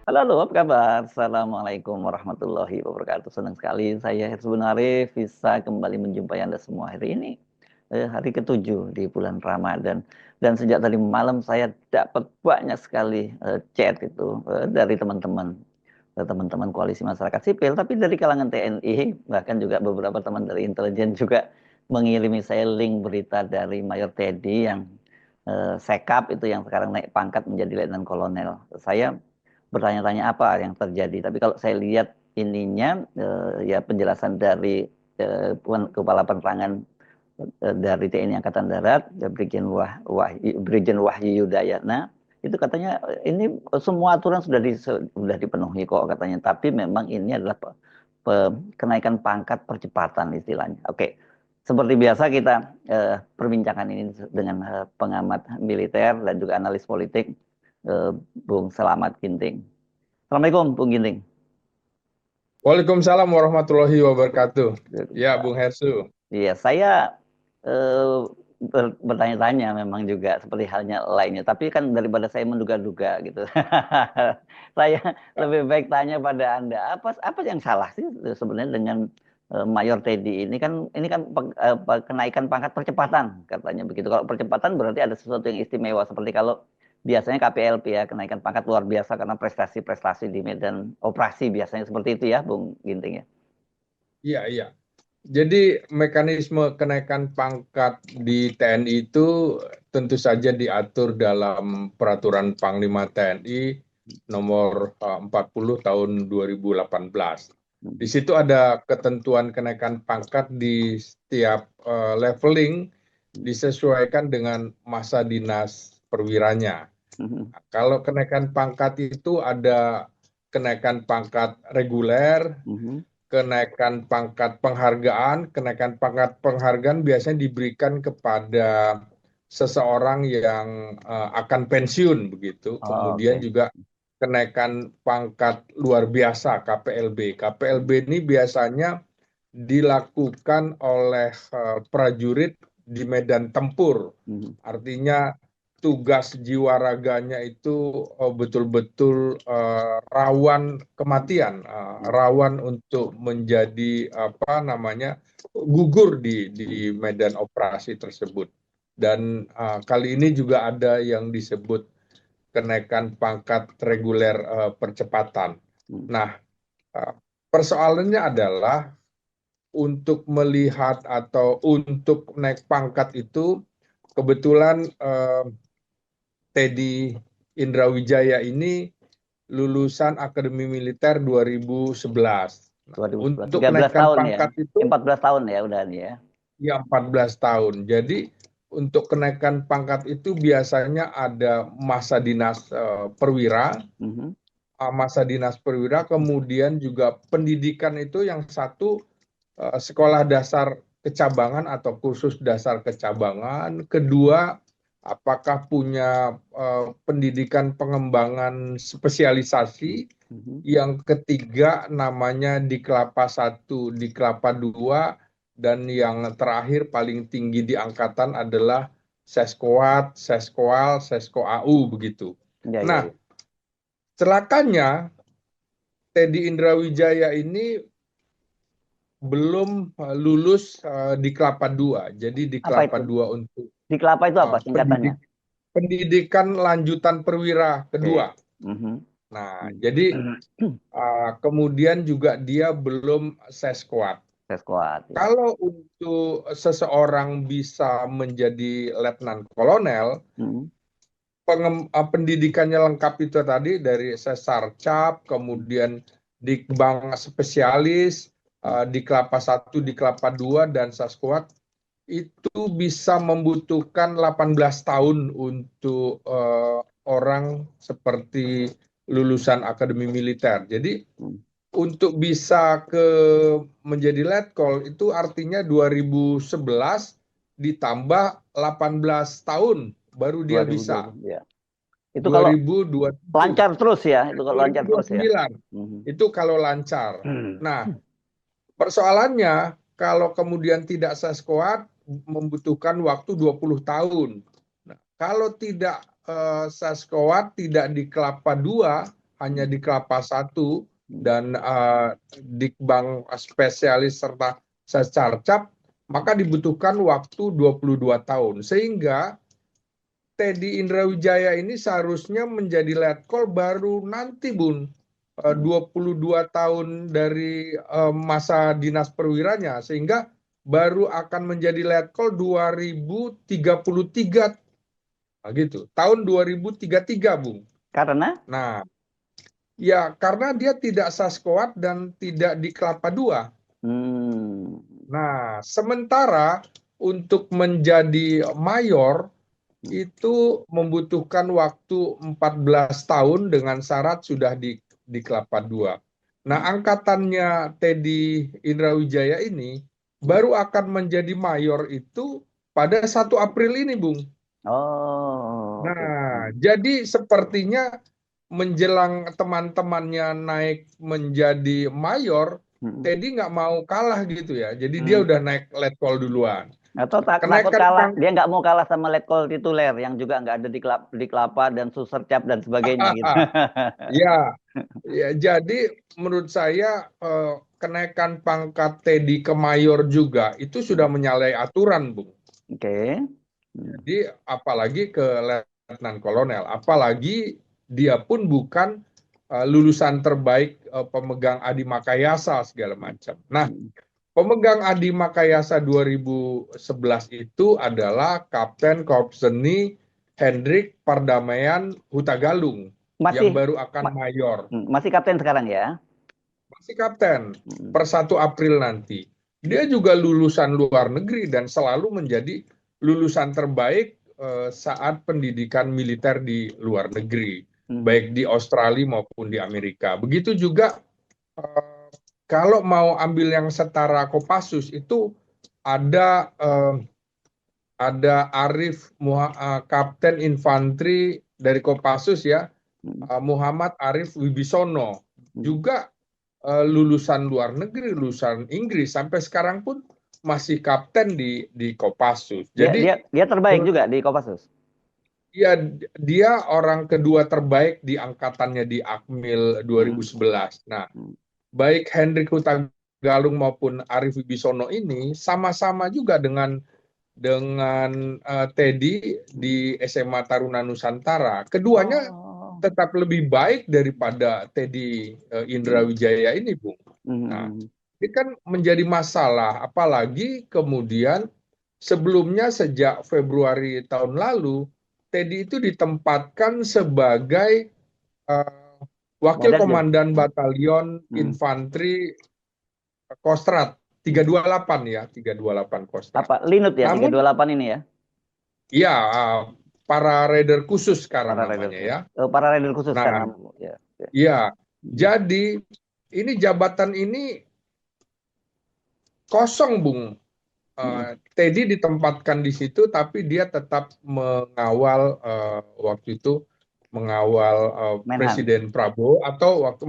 Halo, halo, apa kabar? Assalamualaikum warahmatullahi wabarakatuh. Senang sekali saya Herzubun Arif bisa kembali menjumpai Anda semua hari ini. Hari ke-7 di bulan Ramadan. Dan sejak tadi malam saya dapat banyak sekali chat itu dari teman-teman. Teman-teman koalisi masyarakat sipil, tapi dari kalangan TNI, bahkan juga beberapa teman dari intelijen juga mengirimi saya link berita dari Mayor Teddy yang sekap itu yang sekarang naik pangkat menjadi Letnan Kolonel. Saya bertanya-tanya apa yang terjadi. Tapi kalau saya lihat ininya, ya penjelasan dari Kepala Penerangan dari TNI Angkatan Darat, Brigjen Wahyu Yudayana, itu katanya ini semua aturan sudah dipenuhi kok katanya. Tapi memang ini adalah kenaikan pangkat percepatan istilahnya. Oke. Seperti biasa kita perbincangan ini dengan pengamat militer dan juga analis politik, Bung Selamat Ginting. Assalamualaikum, Bung Ginting. Waalaikumsalam warahmatullahi wabarakatuh. Ya, Bung Hersu. Iya, saya bertanya-tanya memang juga seperti halnya lainnya. Tapi kan daripada saya menduga-duga gitu, saya lebih baik tanya pada Anda, apa yang salah sih sebenarnya dengan Mayor Teddy ini kan kenaikan pangkat percepatan katanya begitu. Kalau percepatan berarti ada sesuatu yang istimewa seperti kalau biasanya KPLP ya, kenaikan pangkat luar biasa karena prestasi-prestasi di medan operasi biasanya seperti itu ya, Bung Ginting ya. Iya, iya. Jadi mekanisme kenaikan pangkat di TNI itu tentu saja diatur dalam Peraturan Panglima TNI nomor 40 tahun 2018. Di situ ada ketentuan kenaikan pangkat di setiap leveling disesuaikan dengan masa dinas perwiranya. Kalau kenaikan pangkat itu ada kenaikan pangkat reguler, kenaikan pangkat penghargaan biasanya diberikan kepada seseorang yang akan pensiun begitu. Kemudian Oke. juga kenaikan pangkat luar biasa KPLB. KPLB ini biasanya dilakukan oleh prajurit di medan tempur. Artinya tugas jiwa raganya itu betul-betul rawan kematian, rawan untuk menjadi gugur di medan operasi tersebut. Dan kali ini juga ada yang disebut kenaikan pangkat reguler percepatan. Nah, persoalannya adalah untuk melihat atau untuk naik pangkat itu kebetulan Teddy Indrawijaya ini lulusan Akademi Militer 2011. Untuk 13 kenaikan tahun ya. pangkat itu 14 tahun ya udah nih ya. ya 14 tahun. Jadi untuk kenaikan pangkat itu biasanya ada masa dinas perwira, kemudian juga pendidikan itu yang satu sekolah dasar kecabangan atau kursus dasar kecabangan, kedua apakah punya pendidikan pengembangan spesialisasi, yang ketiga namanya Diklapa 1, Diklapa 2, dan yang terakhir paling tinggi di angkatan adalah Seskoat, Seskoal, Sesko AU begitu. Ya, Nah, ya, ya. celakanya Teddy Indrawijaya ini belum lulus di Kelapa 2. Jadi di Apa Kelapa itu? 2 untuk Di kelapa itu apa singkatannya? pendidikan lanjutan perwira kedua. Oke. Nah, jadi kemudian juga dia belum seskuat. Tes kuat ya. Kalau untuk seseorang bisa menjadi letnan kolonel, pendidikannya lengkap itu tadi dari sesarcap, kemudian dikbang spesialis, di Kelapa 1, di Kelapa 2, dan Saskuat, itu bisa membutuhkan 18 tahun untuk orang seperti lulusan Akademi Militer. Jadi untuk bisa menjadi letkol itu artinya 2011 ditambah 18 tahun baru dia bisa. 2020 ya. Itu kalau 2027, lancar terus ya, itu kalau lancar terus ya. 2029 itu kalau lancar. Nah, persoalannya kalau kemudian tidak seskuat membutuhkan waktu 20 tahun. Nah, kalau tidak seskuat, tidak di kelapa 2, hanya di kelapa 1 dan dikbang spesialis serta secarcap, maka dibutuhkan waktu 22 tahun. Sehingga Teddy Indrawijaya ini seharusnya menjadi letkol baru nanti, Bun. 22 tahun dari masa dinas perwiranya, sehingga baru akan menjadi letkol 2033. Nah, gitu. Tahun 2033, Bung. Karena? Nah, ya karena dia tidak saskoat dan tidak di kelapa 2. Nah, sementara untuk menjadi mayor itu membutuhkan waktu 14 tahun dengan syarat sudah di kelapa 2. Nah, angkatannya Teddy Indrawijaya ini baru akan menjadi mayor itu pada 1 April ini, Bung. Oh, Nah, jadi sepertinya menjelang teman-temannya naik menjadi mayor, Teddy nggak mau kalah gitu ya. Jadi dia udah naik letkol duluan. Atau takut kalah, dia nggak mau kalah sama letkol tituler yang juga nggak ada di kelapa dan susercap dan sebagainya gitu. Ya, ya, jadi menurut saya kenaikan pangkat Teddy ke mayor juga itu sudah menyalahi aturan, Bung. Oke. Jadi apalagi ke letnan kolonel, apalagi dia pun bukan lulusan terbaik pemegang Adi Makayasa segala macam. Nah, pemegang Adi Makayasa 2011 itu adalah Kapten Korps Seni Hendrik Pardamaian Hutagalung yang baru akan mayor. Masih kapten sekarang ya? Masih kapten per 1 April nanti. Dia juga lulusan luar negeri dan selalu menjadi lulusan terbaik saat pendidikan militer di luar negeri, baik di Australia maupun di Amerika. Begitu juga kalau mau ambil yang setara Kopassus itu ada Arif Kapten Infanteri dari Kopassus ya, Muhammad Arif Wibisono, juga lulusan luar negeri, lulusan Inggris, sampai sekarang pun masih kapten di Kopassus. Jadi dia terbaik juga di Kopassus. Iya, dia orang kedua terbaik di angkatannya di Akmil 2011. Nah, baik Hendrik Hutagalung maupun Arif Wibisono ini sama-sama juga dengan Teddy di SMA Taruna Nusantara. Keduanya tetap lebih baik daripada Teddy Indrawijaya ini, Bung. Nah, ini kan menjadi masalah, apalagi kemudian sebelumnya sejak Februari tahun lalu, Teddy itu ditempatkan sebagai wakil komandan batalion infanteri Kostrad 328 ya, 328 Kostrad. Apa Linut ya, 328 ini ya? Iya, para raider khusus sekarang namanya ya. Para raider khusus nah, sekarang. Iya, jadi ini jabatan ini kosong, Bung. Teddy ditempatkan di situ, tapi dia tetap mengawal waktu itu mengawal Presiden Prabowo atau waktu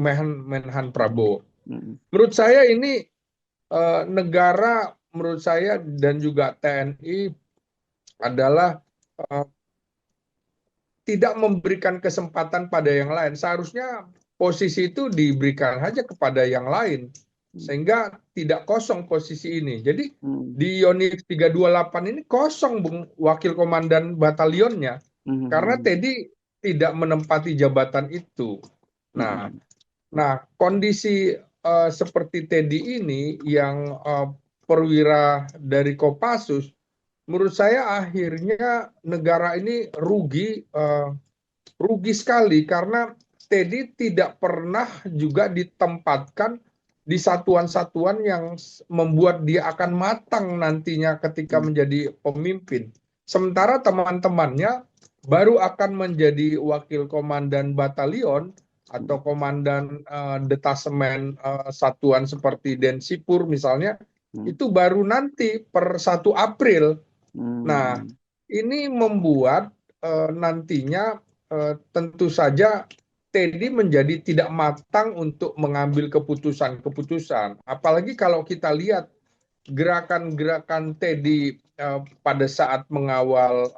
Menhan Prabowo. Menurut saya ini negara, menurut saya dan juga TNI adalah tidak memberikan kesempatan pada yang lain. Seharusnya posisi itu diberikan saja kepada yang lain, sehingga tidak kosong posisi ini. Jadi di Yonif 328 ini kosong, Bung, wakil komandan batalionnya, karena Teddy tidak menempati jabatan itu. Nah, kondisi seperti Teddy ini yang perwira dari Kopassus, menurut saya akhirnya negara ini rugi sekali, karena Teddy tidak pernah juga ditempatkan di satuan-satuan yang membuat dia akan matang nantinya ketika menjadi pemimpin. Sementara teman-temannya baru akan menjadi wakil komandan batalion atau komandan detasemen satuan seperti Densipur misalnya, itu baru nanti per 1 April. Nah, ini membuat nantinya tentu saja Teddy menjadi tidak matang untuk mengambil keputusan-keputusan. Apalagi kalau kita lihat gerakan-gerakan Teddy pada saat mengawal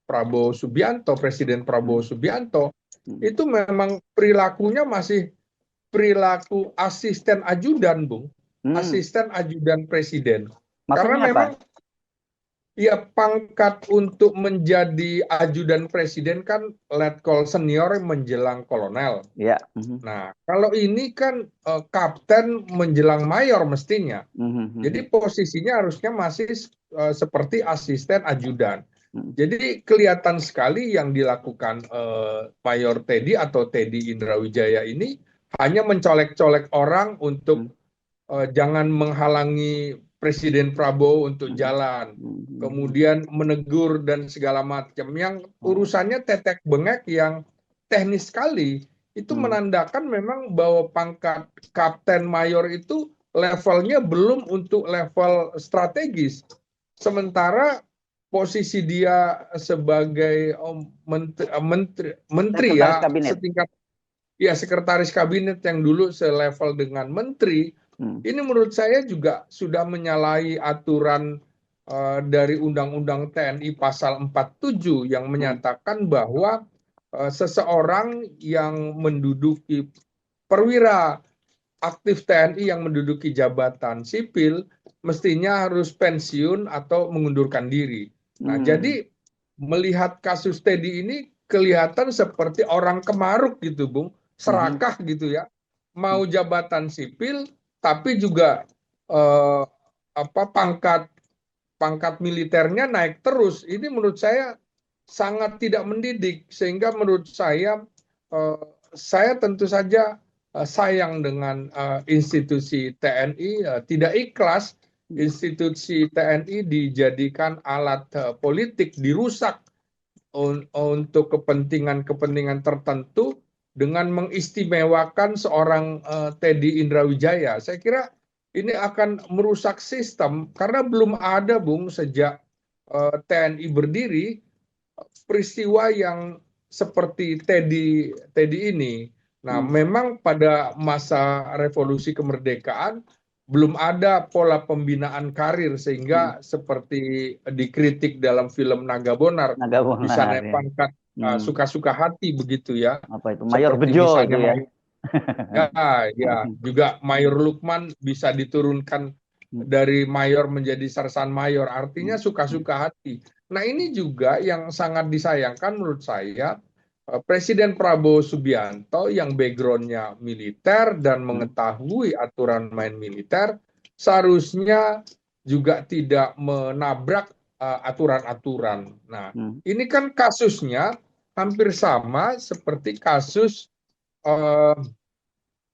Prabowo Subianto, Presiden Prabowo Subianto, itu memang perilakunya masih perilaku asisten ajudan, Bung. Asisten ajudan presiden. Karena Maksudnya apa? memang ya pangkat untuk menjadi ajudan presiden kan letkol senior menjelang kolonel. Ya. Nah, kalau ini kan kapten menjelang mayor mestinya. Jadi posisinya harusnya masih seperti asisten ajudan. Jadi kelihatan sekali yang dilakukan Mayor Teddy atau Teddy Indrawijaya ini hanya mencolek-colek orang untuk jangan menghalangi Presiden Prabowo untuk jalan, kemudian menegur dan segala macam. Yang urusannya tetek bengek yang teknis sekali, itu menandakan memang bahwa pangkat Kapten Mayor itu levelnya belum untuk level strategis. Sementara posisi dia sebagai menteri Sekretaris ya, kabinet. setingkat ya sekretaris kabinet yang dulu selevel dengan menteri, ini menurut saya juga sudah menyalahi aturan dari Undang-Undang TNI pasal 47 yang menyatakan bahwa seseorang yang menduduki perwira aktif TNI yang menduduki jabatan sipil mestinya harus pensiun atau mengundurkan diri. Nah, jadi melihat kasus Teddy ini kelihatan seperti orang kemaruk gitu, Bung, serakah gitu ya, mau jabatan sipil tapi juga eh, pangkat militernya naik terus. Ini menurut saya sangat tidak mendidik, sehingga menurut saya tentu saja sayang dengan institusi TNI, tidak ikhlas institusi TNI dijadikan alat politik, dirusak untuk kepentingan-kepentingan tertentu dengan mengistimewakan seorang Teddy Indrawijaya. Saya kira ini akan merusak sistem karena belum ada, Bung, sejak TNI berdiri peristiwa yang seperti Teddy ini. Nah, memang pada masa revolusi kemerdekaan belum ada pola pembinaan karir sehingga seperti dikritik dalam film Naga Bonar Naga bisa Bonar naik ya. pangkat suka-suka hati begitu ya. Apa itu? Mayor Seperti Bejo itu misalnya ya. ya juga Mayor Lukman bisa diturunkan dari mayor menjadi sersan mayor, artinya suka-suka hati. Nah, ini juga yang sangat disayangkan menurut saya, Presiden Prabowo Subianto yang backgroundnya militer dan mengetahui aturan main militer, seharusnya juga tidak menabrak aturan-aturan. Nah, ini kan kasusnya hampir sama seperti eh,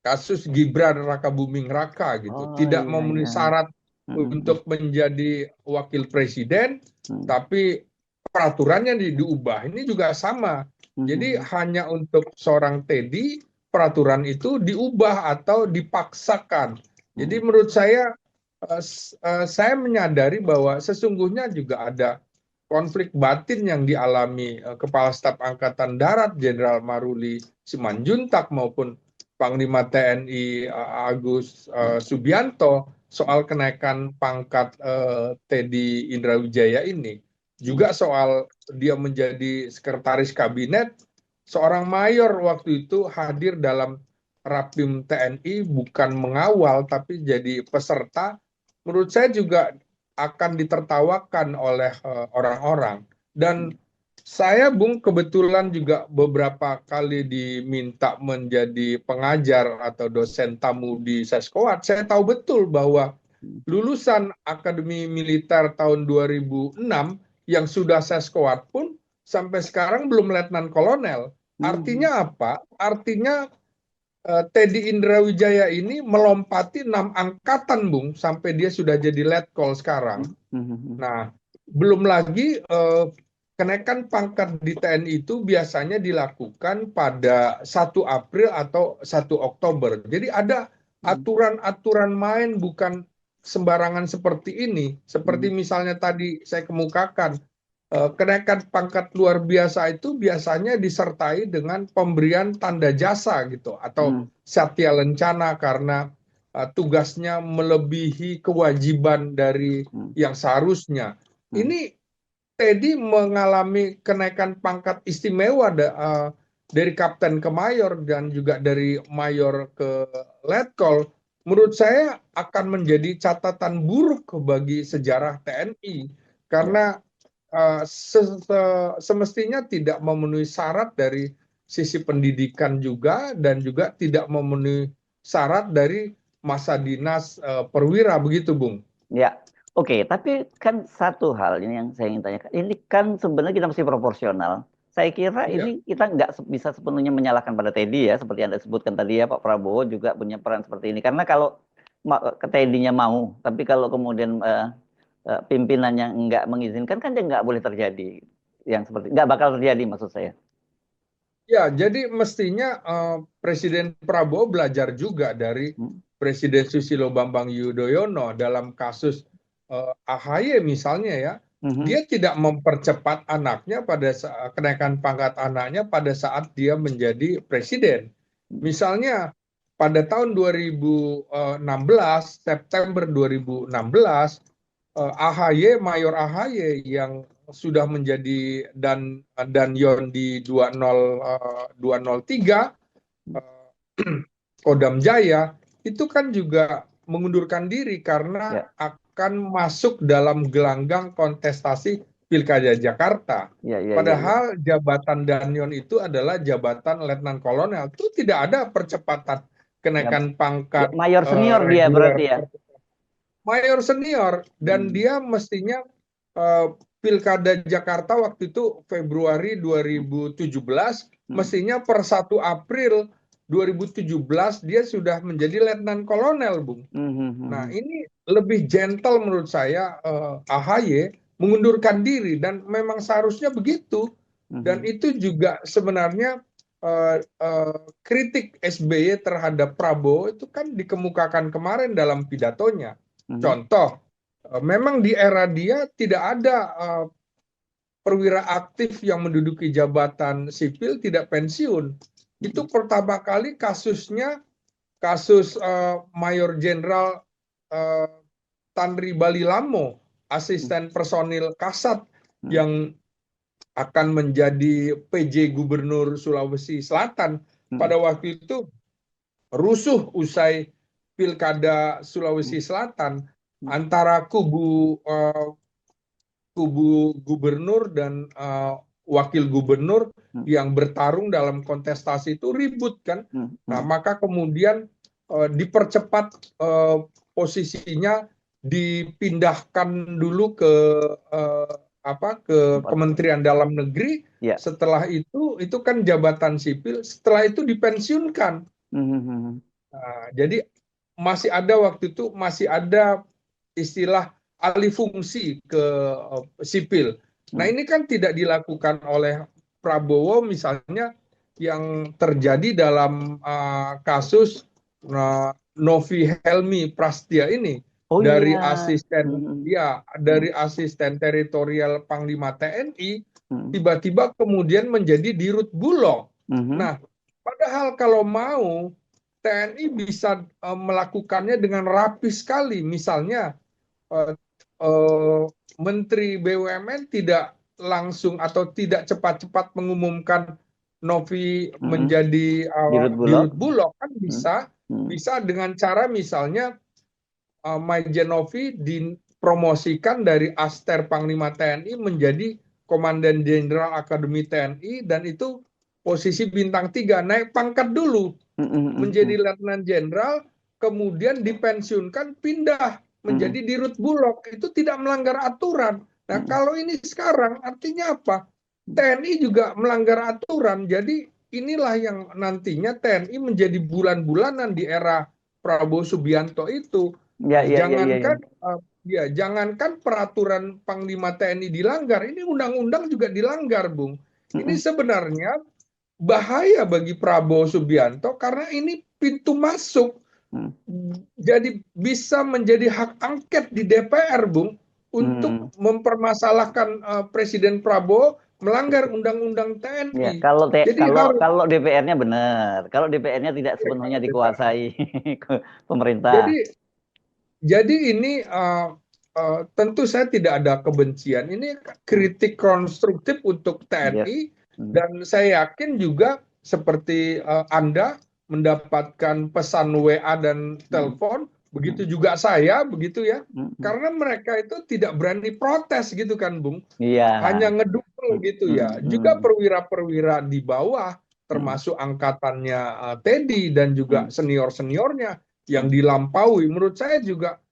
kasus Gibran Rakabuming Raka gitu, Oh tidak iya memenuhi iya. syarat untuk menjadi wakil presiden, tapi peraturannya diubah. Ini juga sama. Jadi hanya untuk seorang Teddy peraturan itu diubah atau dipaksakan. Jadi menurut saya menyadari bahwa sesungguhnya juga ada konflik batin yang dialami Kepala Staf Angkatan Darat Jenderal Maruli Simanjuntak maupun Panglima TNI Agus Subianto soal kenaikan pangkat Teddy Indrawijaya ini. Juga soal dia menjadi sekretaris kabinet, seorang mayor waktu itu hadir dalam Rapim TNI bukan mengawal tapi jadi peserta, menurut saya juga akan ditertawakan oleh orang-orang. Dan saya, Bung, kebetulan juga beberapa kali diminta menjadi pengajar atau dosen tamu di Seskoat. Saya tahu betul bahwa lulusan Akademi Militer tahun 2006 yang sudah Seskoat pun sampai sekarang belum letnan kolonel. Artinya apa? Artinya Teddy Indrawijaya ini melompati 6 angkatan, Bung, sampai dia sudah jadi letkol sekarang. Nah, belum lagi kenaikan pangkat di TNI itu biasanya dilakukan pada 1 April atau 1 Oktober. Jadi ada aturan-aturan main, bukan sembarangan seperti ini. Seperti misalnya tadi saya kemukakan, kenaikan pangkat luar biasa itu biasanya disertai dengan pemberian tanda jasa gitu atau Hmm. satya lencana karena tugasnya melebihi kewajiban dari Hmm. yang seharusnya. Hmm. Ini Teddy mengalami kenaikan pangkat istimewa dari kapten ke mayor dan juga dari mayor ke letkol. Menurut saya akan menjadi catatan buruk bagi sejarah TNI Ya. karena semestinya tidak memenuhi syarat dari sisi pendidikan juga dan juga tidak memenuhi syarat dari masa dinas perwira begitu, Bung. Ya, oke. Tapi kan satu hal ini yang saya ingin tanyakan. Ini kan sebenarnya kita mesti proporsional. Saya kira Iya. ini kita nggak bisa sepenuhnya menyalahkan pada Teddy ya, seperti yang Anda sebutkan tadi ya, Pak Prabowo juga punya peran seperti ini. Karena kalau ke Teddy-nya mau, tapi kalau kemudian pimpinannya nggak mengizinkan, kan dia nggak boleh terjadi. Yang seperti nggak bakal terjadi maksud saya. Ya, jadi mestinya Presiden Prabowo belajar juga dari Hmm. Presiden Susilo Bambang Yudhoyono dalam kasus AHY misalnya ya. Mhm. Dia tidak mempercepat anaknya pada kenaikan pangkat anaknya pada saat dia menjadi presiden. Misalnya pada tahun 2016, September 2016, AHY, Mayor AHY yang sudah menjadi dan Yon di 203 Kodam Jaya itu kan juga mengundurkan diri karena Ya, akan masuk dalam gelanggang kontestasi Pilkada Jakarta. ya, ya, ya, ya. Padahal jabatan Danyon itu adalah jabatan Letnan Kolonel. Itu tidak ada percepatan Ya, kenaikan ya, pangkat mayor senior dia berarti reguler ya. mayor senior dan Hmm. dia mestinya eh, Pilkada Jakarta waktu itu Februari Hmm. 2017 Hmm. mestinya per 1 April 2017 dia sudah menjadi letnan kolonel, Bung. Hmm. Hmm. Nah, Hmm. ini lebih gentle menurut saya AHY mengundurkan diri dan memang seharusnya begitu. Dan Hmm. itu juga sebenarnya kritik SBY terhadap Prabowo itu kan dikemukakan kemarin dalam pidatonya. Hmm. Contoh, memang di era dia tidak ada perwira aktif yang menduduki jabatan sipil tidak pensiun. Itu Hmm. pertama kali kasusnya kasus Mayor Jenderal uh, Tanri Balilamo, Hmm. asisten personil Kasat Hmm. yang akan menjadi PJ Gubernur Sulawesi Selatan Hmm. pada waktu itu rusuh usai Pilkada Hmm. Sulawesi Selatan Hmm. antara kubu gubernur dan wakil gubernur Hmm. yang bertarung dalam kontestasi itu ribut kan. Hmm. Nah, Hmm. maka kemudian dipercepat posisinya dipindahkan dulu ke uh, ke Empat. Kementerian Dalam Negeri. Ya. Setelah itu kan jabatan sipil, setelah itu dipensiunkan. Hmm. Hmm. Hmm. Nah, jadi masih ada waktu itu masih ada istilah alih fungsi ke sipil. Nah, Hmm. ini kan tidak dilakukan oleh Prabowo misalnya yang terjadi dalam kasus Novi Helmi Prastya ini Oh iya. dari asisten Hmm. ya Hmm. dari asisten teritorial Panglima TNI Hmm. tiba-tiba kemudian menjadi Dirut Bulog. Hmm. Nah, padahal kalau mau TNI bisa melakukannya dengan rapi sekali. Misalnya eh, eh, Menteri BUMN tidak langsung atau tidak cepat-cepat mengumumkan Novi Hmm. menjadi Di Rut Bulog. Dirut Bulog kan Hmm. bisa Hmm. bisa dengan cara misalnya Maijen Novi dipromosikan dari Aster Panglima TNI menjadi Komandan Jenderal Akademi TNI dan itu posisi bintang 3 naik pangkat dulu Hmm. Hmm. Hmm. menjadi letnan jenderal, kemudian dipensiunkan, pindah Hmm. menjadi dirut Bulog. Itu tidak melanggar aturan. Nah, Hmm. kalau ini sekarang artinya apa? TNI juga melanggar aturan. Jadi inilah yang nantinya TNI menjadi bulan-bulanan di era Prabowo Subianto itu. Ya, Nah, ya, ya, ya, ya. jangankan peraturan Panglima TNI dilanggar, ini undang-undang juga dilanggar, Bung. Ini Hmm. sebenarnya bahaya bagi Prabowo Subianto karena ini pintu masuk Hmm. jadi bisa menjadi hak angket di DPR, Bung. untuk Hmm. mempermasalahkan Presiden Prabowo melanggar Undang-Undang Ya, TNI. kalau Jadi kalau harus kalau DPR-nya benar, kalau DPR-nya tidak ya, sepenuhnya kalau dikuasai pemerintah. jadi jadi ini tentu saya tidak ada kebencian. Ini Hmm. kritik konstruktif untuk Yes. TNI Hmm. dan saya yakin juga seperti Anda mendapatkan pesan WA dan Hmm. telepon, begitu Hmm. juga saya begitu ya. Hmm. Hmm. Karena mereka itu tidak berani protes gitu kan, Bung. Iya. Hanya ngedukung Hmm. gitu Hmm. ya. Juga Hmm. perwira-perwira di bawah, Hmm. termasuk angkatannya Teddy dan juga Hmm. senior-seniornya yang Hmm. dilampaui. Menurut saya juga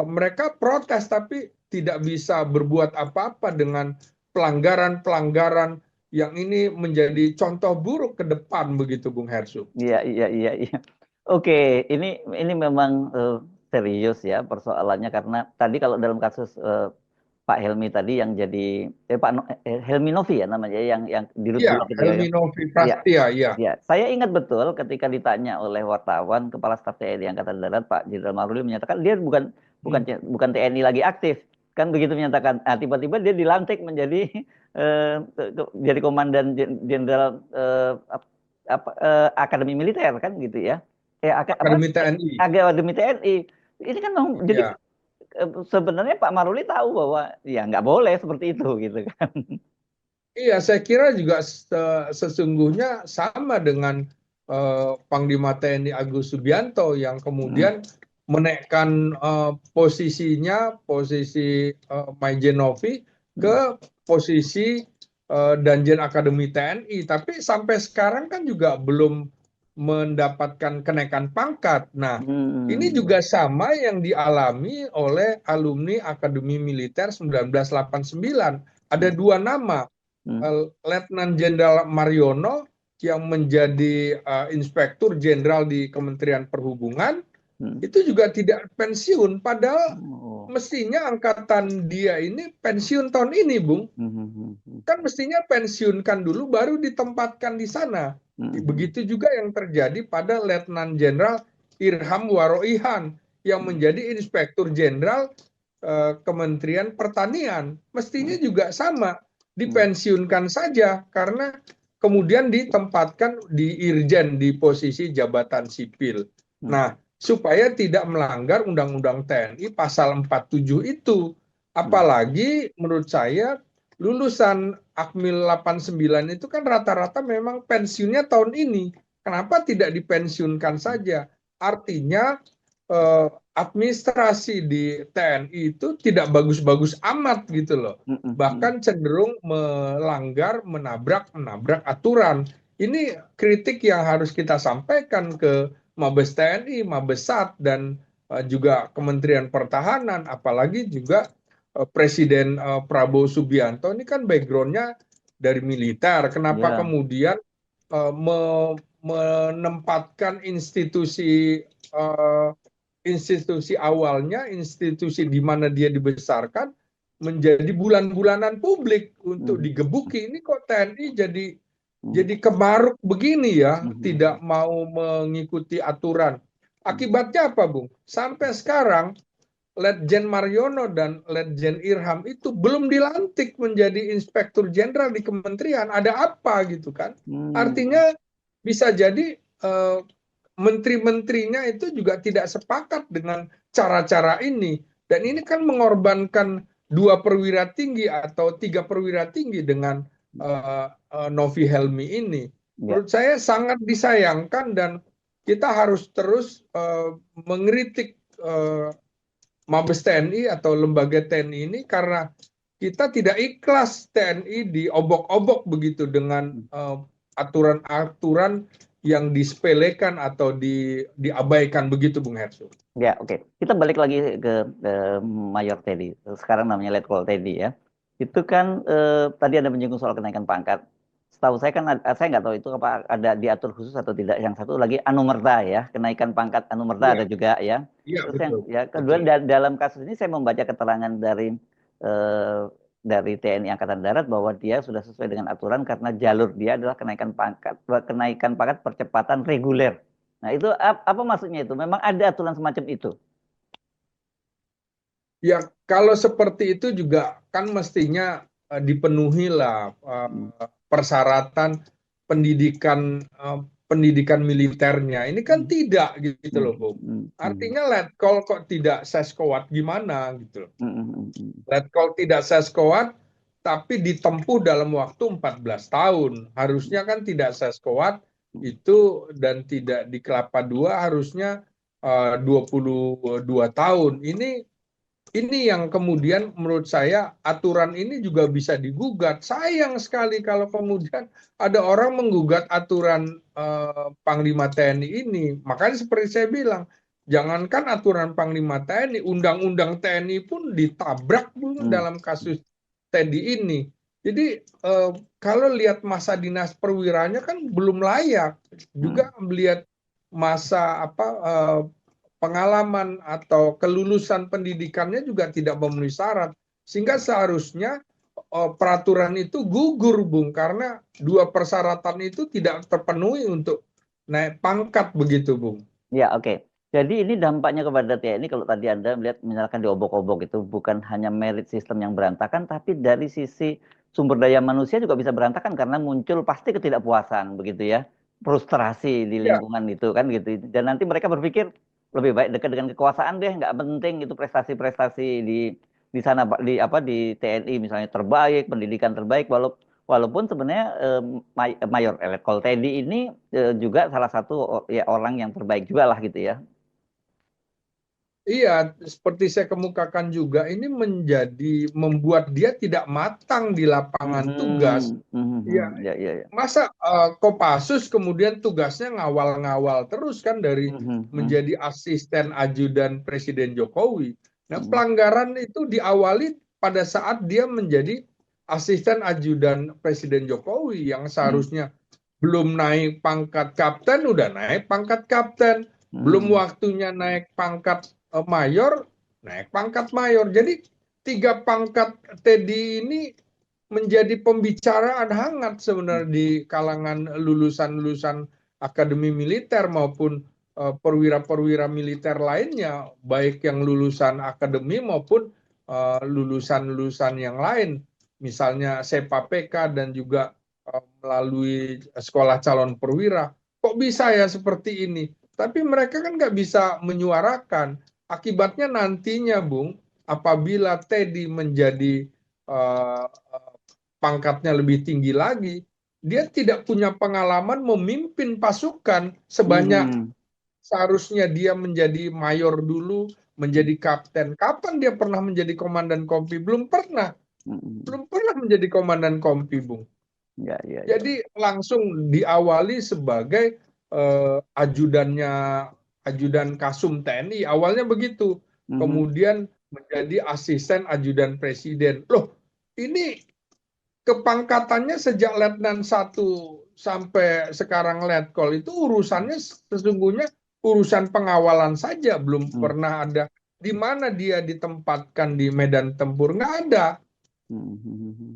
mereka protes tapi tidak bisa berbuat apa-apa dengan pelanggaran-pelanggaran yang ini menjadi contoh buruk ke depan begitu, Bung Hersu. Iya, iya, iya, iya. Oke, ini ini memang serius ya persoalannya karena tadi kalau dalam kasus Pak Helmi tadi yang jadi Helmi Novi ya namanya yang dirut Iya, dulu ketika Helmi Novi ya. Prastia, iya. Ya, saya ingat betul ketika ditanya oleh wartawan Kepala Staf TNI Angkatan Darat Pak Jenderal Maruli menyatakan dia bukan bukan Hmm. bukan TNI lagi aktif, kan begitu menyatakan. Ah, tiba-tiba dia dilantik menjadi jadi Komandan Jenderal Akademi Militer kan gitu ya. Akademi TNI. Akademi TNI. Ini kan jadi Ya. sebenarnya Pak Maruli tahu bahwa ya nggak boleh seperti itu gitu kan. Iya, saya kira juga sesungguhnya sama dengan Panglima TNI Agus Subianto yang Hmm. kemudian menaikkan posisinya, posisi Maijen Novi ke Hmm. posisi Danjen Akademi TNI. Tapi sampai sekarang kan juga belum mendapatkan kenaikan pangkat. Nah, ini Hmm. juga sama yang dialami oleh alumni Akademi Militer 1989. Ada Hmm. dua nama, Hmm. Letnan Jenderal Mariono yang menjadi Inspektur Jenderal di Kementerian Perhubungan Hmm. itu juga tidak pensiun, padahal Oh. mestinya angkatan dia ini pensiun tahun ini, Bung. Hmm. Hmm. Hmm. Kan mestinya pensiunkan dulu baru ditempatkan di sana. Hmm. Begitu juga yang terjadi pada Letnan Jenderal Irham Waroihan yang Hmm. menjadi Inspektur Jenderal Kementerian Pertanian. Mestinya Hmm. juga sama, Hmm. dipensiunkan saja karena kemudian ditempatkan di Irjen di posisi jabatan sipil. Hmm. Nah, supaya tidak melanggar Undang-Undang TNI pasal 47 itu. Hmm. Apalagi menurut saya lulusan Akmil 89 itu kan rata-rata memang pensiunnya tahun ini. Kenapa tidak dipensiunkan saja? Artinya administrasi di TNI itu tidak bagus-bagus amat gitu loh. Hmm. Hmm. Bahkan cenderung melanggar, menabrak aturan. Ini kritik yang harus kita sampaikan ke Mabes TNI, Mabesat, dan juga Kementerian Pertahanan, apalagi juga Presiden Prabowo Subianto ini kan backgroundnya dari militer. Kenapa Ya. kemudian menempatkan uh, institusi awalnya, institusi di mana dia dibesarkan, menjadi bulan-bulanan publik untuk Hmm. digebuki. Ini kok TNI Hmm. jadi kemaruk begini ya, Hmm. tidak mau mengikuti aturan. Hmm. Akibatnya apa, Bung? Sampai sekarang Letjen Mariono dan Letjen Irham itu belum dilantik menjadi Inspektur Jenderal di kementerian. Ada apa gitu kan? Hmm. Artinya bisa jadi menteri-menterinya itu juga tidak sepakat dengan cara-cara ini. Dan ini kan mengorbankan dua perwira tinggi atau tiga perwira tinggi dengan Novi Helmi ini. Ya. Menurut saya sangat disayangkan dan kita harus terus mengkritik Mabes TNI atau lembaga TNI ini karena kita tidak ikhlas TNI diobok-obok begitu dengan Hmm. aturan-aturan yang disepelekan atau diabaikan begitu, Bung Hersu. Ya, oke. Kita balik lagi ke Mayor Teddy. Sekarang namanya Letkol Teddy ya. Itu kan tadi ada menyinggung soal kenaikan pangkat. Setahu saya kan saya nggak tahu itu apa ada diatur khusus atau tidak. Yang satu lagi anumerta ya, kenaikan pangkat anumerta Iya, ada juga ya. iya Terus yang betul, ya kedua betul. dalam kasus ini saya membaca keterangan eh, dari TNI Angkatan Darat bahwa dia sudah sesuai dengan aturan karena jalur dia adalah kenaikan pangkat percepatan reguler. Nah, itu apa maksudnya itu? Memang ada aturan semacam itu. Ya, kalau seperti itu juga kan mestinya dipenuhilah Hmm, persyaratan pendidikan pendidikan militernya. Ini kan hmm, tidak gitu hmm, loh, Bung. hmm, hmm, Artinya letkol kok tidak seskowat gimana gitu loh. hmm, hmm, hmm, hmm. Letkol tidak seskowat tapi ditempuh dalam waktu 14 tahun. Harusnya kan tidak seskowat itu dan tidak di kelapa dua harusnya 22 tahun. Ini yang kemudian menurut saya aturan ini juga bisa digugat. Sayang sekali kalau kemudian ada orang menggugat aturan Panglima TNI ini. Makanya seperti saya bilang, jangankan aturan Panglima TNI, undang-undang TNI pun ditabrak dulu Hmm, dalam kasus Teddy ini. Jadi kalau lihat masa dinas perwiranya kan belum layak. hmm, Juga melihat masa pengalaman atau kelulusan pendidikannya juga tidak memenuhi syarat. Sehingga seharusnya peraturan itu gugur, Bung, karena dua persyaratan itu tidak terpenuhi untuk naik pangkat begitu, Bung. Ya, oke. Jadi ini dampaknya kepada TNI kalau tadi Anda melihat misalkan diobok-obok itu bukan hanya merit sistem yang berantakan, tapi dari sisi sumber daya manusia juga bisa berantakan karena muncul pasti ketidakpuasan begitu ya, frustrasi di Ya, lingkungan itu kan gitu. Dan nanti mereka berpikir lebih baik dekat dengan kekuasaan deh, nggak penting itu prestasi-prestasi di sana Pak, di apa di TNI misalnya terbaik, pendidikan terbaik, walaupun sebenarnya Mayor Eletkol Teddy ini juga salah satu ya orang yang terbaik juga lah gitu ya. iya, seperti saya kemukakan juga, ini membuat dia tidak matang di lapangan tugas. Mhm, Ya, mhm, ya, ya, ya. masa Kopassus kemudian tugasnya ngawal-ngawal terus kan dari Mhm, mhm, menjadi asisten ajudan Presiden Jokowi. Nah, mhm, pelanggaran itu diawali pada saat dia menjadi asisten ajudan Presiden Jokowi yang mhm, seharusnya belum naik pangkat kapten, udah naik pangkat kapten. Belum mhm, waktunya naik pangkat mayor, naik pangkat mayor. Jadi tiga pangkat Teddy ini menjadi pembicaraan hangat sebenarnya di kalangan lulusan-lulusan akademi militer maupun perwira-perwira militer lainnya, baik yang lulusan akademi maupun lulusan-lulusan yang lain, misalnya SEPA PK dan juga melalui sekolah calon perwira. Kok bisa ya seperti ini? Tapi mereka kan nggak bisa menyuarakan. Akibatnya nantinya, Bung, apabila Teddy menjadi uh, pangkatnya lebih tinggi lagi, dia tidak punya pengalaman memimpin pasukan sebanyak mhm, seharusnya dia menjadi mayor dulu, menjadi kapten. Kapan dia pernah menjadi komandan kompi? Belum pernah. mhm. Belum pernah menjadi komandan kompi, Bung. Ya, ya, ya. Jadi langsung diawali sebagai ajudannya ajudan Kasum TNI. Awalnya begitu. Mhm, Kemudian menjadi asisten ajudan presiden. Loh, ini kepangkatannya sejak letnan satu sampai sekarang letkol itu urusannya sesungguhnya urusan pengawalan saja, belum mhm, pernah ada di mana dia ditempatkan di medan tempur, nggak ada. mhm,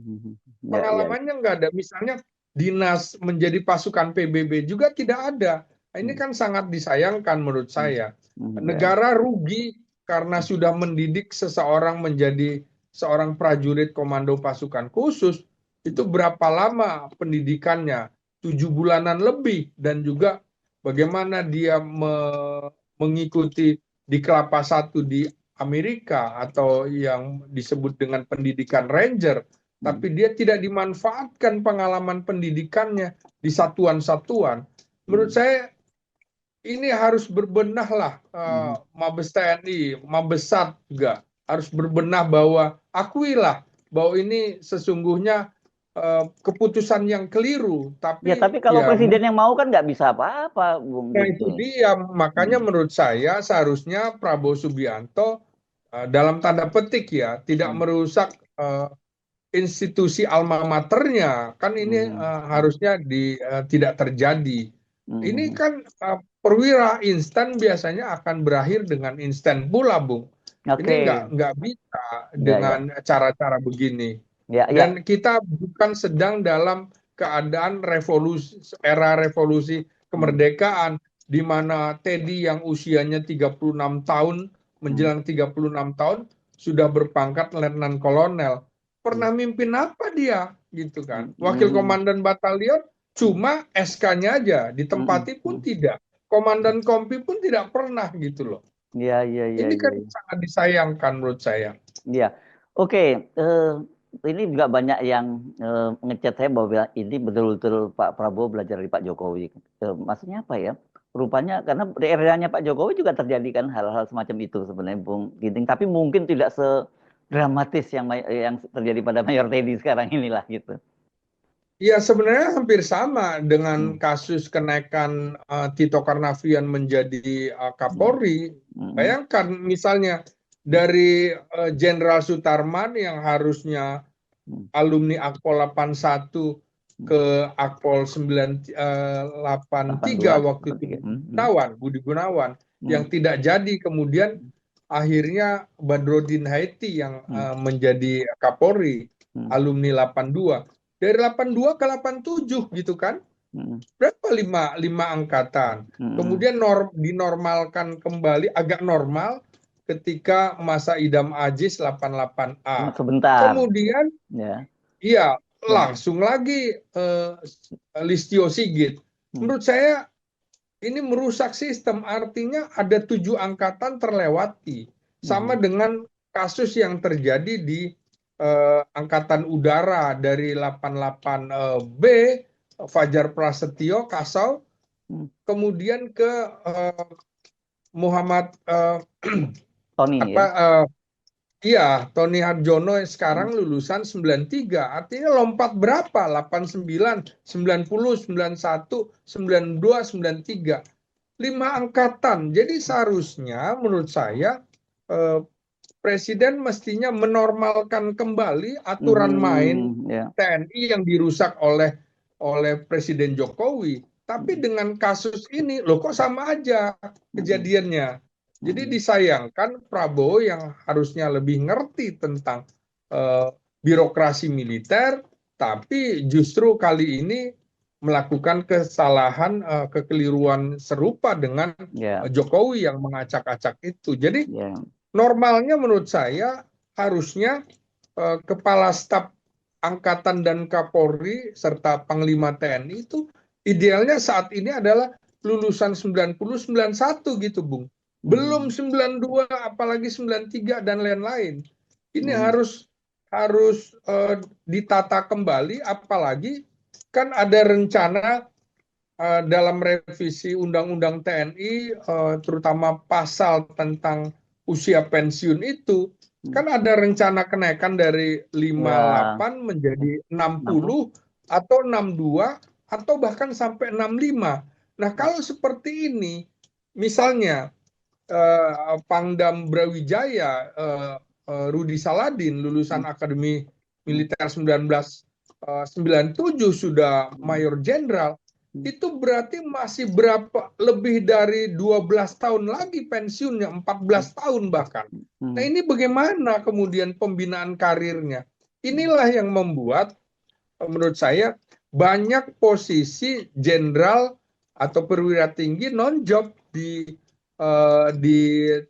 mhm. Ya, ya, ya. Pengalamannya nggak ada. Misalnya dinas menjadi pasukan PBB juga tidak ada. Nah, ini Mhm, kan sangat disayangkan menurut mhm, saya. mhm, ya. Negara rugi karena sudah mendidik seseorang menjadi seorang prajurit komando pasukan khusus. Itu berapa lama pendidikannya? 7 bulanan lebih. Dan juga bagaimana dia mengikuti di Kelapa Satu di Amerika atau yang disebut dengan pendidikan Ranger, Mhm, tapi dia tidak dimanfaatkan pengalaman pendidikannya di satuan-satuan. Menurut mhm, saya ini harus berbenah lah, mhm. Mabes TNI, Mabesat juga harus berbenah bahwa akuilah bahwa ini sesungguhnya keputusan yang keliru. Ya, Tapi tapi kalau ya presiden yang mau kan nggak bisa apa-apa, Bung nah gitu. itu dia, makanya Mhm, menurut saya seharusnya Prabowo Subianto dalam tanda petik ya tidak mhm, merusak institusi alma maternya, kan ini mhm, harusnya tidak terjadi. Ini mhm. kan perwira instan biasanya akan berakhir dengan instan pula, Bung. Ini Oke, nggak bisa ya, ya, dengan cara-cara begini. ya, ya. Dan kita bukan sedang dalam keadaan revolusi, era revolusi Mhm, kemerdekaan, di mana Teddy yang usianya 36 tahun, mhm, menjelang 36 tahun, sudah berpangkat letnan kolonel. Pernah mimpin apa dia gitu kan? Wakil komandan batalion cuma SK-nya aja, ditempati pun tidak. Komandan kompi pun tidak pernah gitu loh. Iya, iya, iya, Ini iya, kan iya. sangat disayangkan menurut saya. Iya. Oke, ini juga banyak yang ngechat saya bahwa ini betul-betul Pak Prabowo belajar dari Pak Jokowi. Maksudnya apa ya? Rupanya karena di eranya Pak Jokowi juga terjadi kan hal-hal semacam itu sebenarnya Bung Ginting, tapi mungkin tidak sedramatis yang terjadi pada Mayor Teddy sekarang inilah gitu. Ya sebenarnya hampir sama Hmm, dengan kasus kenaikan Tito Karnavian menjadi hmm, Kapolri. hmm, Bayangkan misalnya dari Jenderal Sutarman yang harusnya hmm, alumni Akpol 81 hmm. ke Akpol 82, 983 waktu itu 83. Budi Gunawan Hmm, yang tidak jadi, kemudian akhirnya Badrodin Haiti yang hmm, menjadi Kapolri hmm, alumni 82 dari 82 ke 87 gitu kan, hmm, berapa lima angkatan, hmm, kemudian dinormalkan kembali agak normal ketika masa idam Aziz cuma 88A, sebentar, kemudian ya. iya, Hmm, langsung lagi Listio Sigit. hmm, Menurut saya ini merusak sistem, artinya ada 7 angkatan terlewati. Sama hmm, dengan kasus yang terjadi di Angkatan Udara dari 88 B, Fajar Prasetyo, Kasau, hmm. kemudian ke Muhammad Tony apa ya. iya, Tony Harjono yang Hmm, sekarang lulusan 93, artinya lompat berapa? 89, 90, 91, 92, 93. 5 angkatan. Jadi seharusnya menurut saya eh, Presiden mestinya menormalkan kembali aturan main ya. TNI yang dirusak oleh Presiden Jokowi. Tapi dengan kasus ini, loh kok sama aja Hmm, kejadiannya. Jadi hmm, disayangkan Prabowo yang harusnya lebih ngerti tentang eh, birokrasi militer, tapi justru kali ini melakukan kesalahan, kekeliruan serupa dengan ya, Jokowi yang mengacak-acak itu. Jadi ya. normalnya menurut saya harusnya Kepala Staf Angkatan dan Kapolri serta Panglima TNI itu idealnya saat ini adalah lulusan 90, 91 gitu, Bung. Belum Hmm, 92 apalagi 93 dan lain-lain. Ini hmm, harus ditata kembali, apalagi kan ada rencana dalam revisi Undang-Undang TNI, terutama pasal tentang usia pensiun itu, hmm. kan ada rencana kenaikan dari Ya, 58 menjadi 60. 60 atau 62 atau bahkan sampai 65. Nah, kalau seperti ini, misalnya Pangdam Brawijaya, Rudi Saladin, lulusan Akademi Hmm, Militer 1997 sudah hmm, Mayor Jenderal, hmm, itu berarti masih berapa lebih dari 12 tahun lagi pensiunnya, hmm, 14 tahun bahkan. Nah, hmm, ini bagaimana kemudian pembinaan karirnya? Inilah yang membuat menurut saya banyak posisi jenderal atau perwira tinggi non job di 3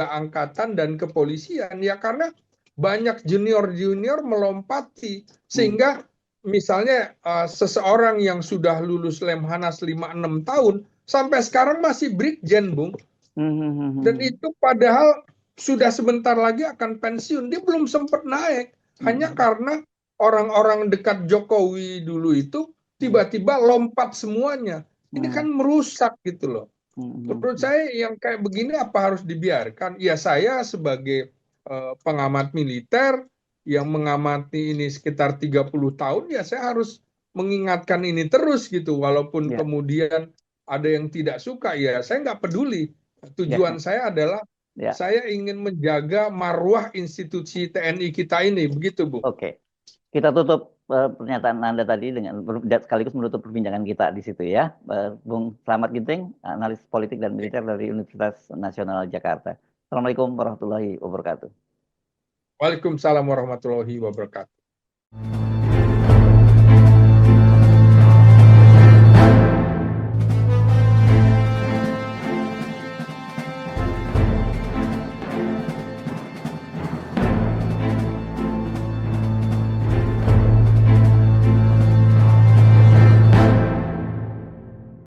angkatan dan kepolisian, ya karena banyak junior melompati, hmm, sehingga misalnya seseorang yang sudah lulus Lemhanas 5-6 tahun sampai sekarang masih brigjen, Bung, hmm, hmm, dan hmm, itu padahal sudah sebentar lagi akan pensiun, dia belum sempat naik hanya hmm, karena orang-orang dekat Jokowi dulu itu hmm, tiba-tiba lompat semuanya. Ini hmm, kan merusak gitu loh. hmm, Menurut hmm. saya yang kayak begini apa harus dibiarkan? Ya saya sebagai pengamat militer yang mengamati ini sekitar 30 tahun, ya saya harus mengingatkan ini terus gitu. Walaupun Ya, kemudian ada yang tidak suka, ya saya nggak peduli. Tujuan ya, saya adalah ya. saya ingin menjaga marwah institusi TNI kita ini, begitu Bu. Oke. Kita tutup pernyataan Anda tadi dengan sekaligus menutup perbincangan kita di situ ya. Bung Slamet Ginting, analis politik dan militer dari Universitas Nasional Jakarta. Assalamualaikum warahmatullahi wabarakatuh. Waalaikumsalam warahmatullahi wabarakatuh.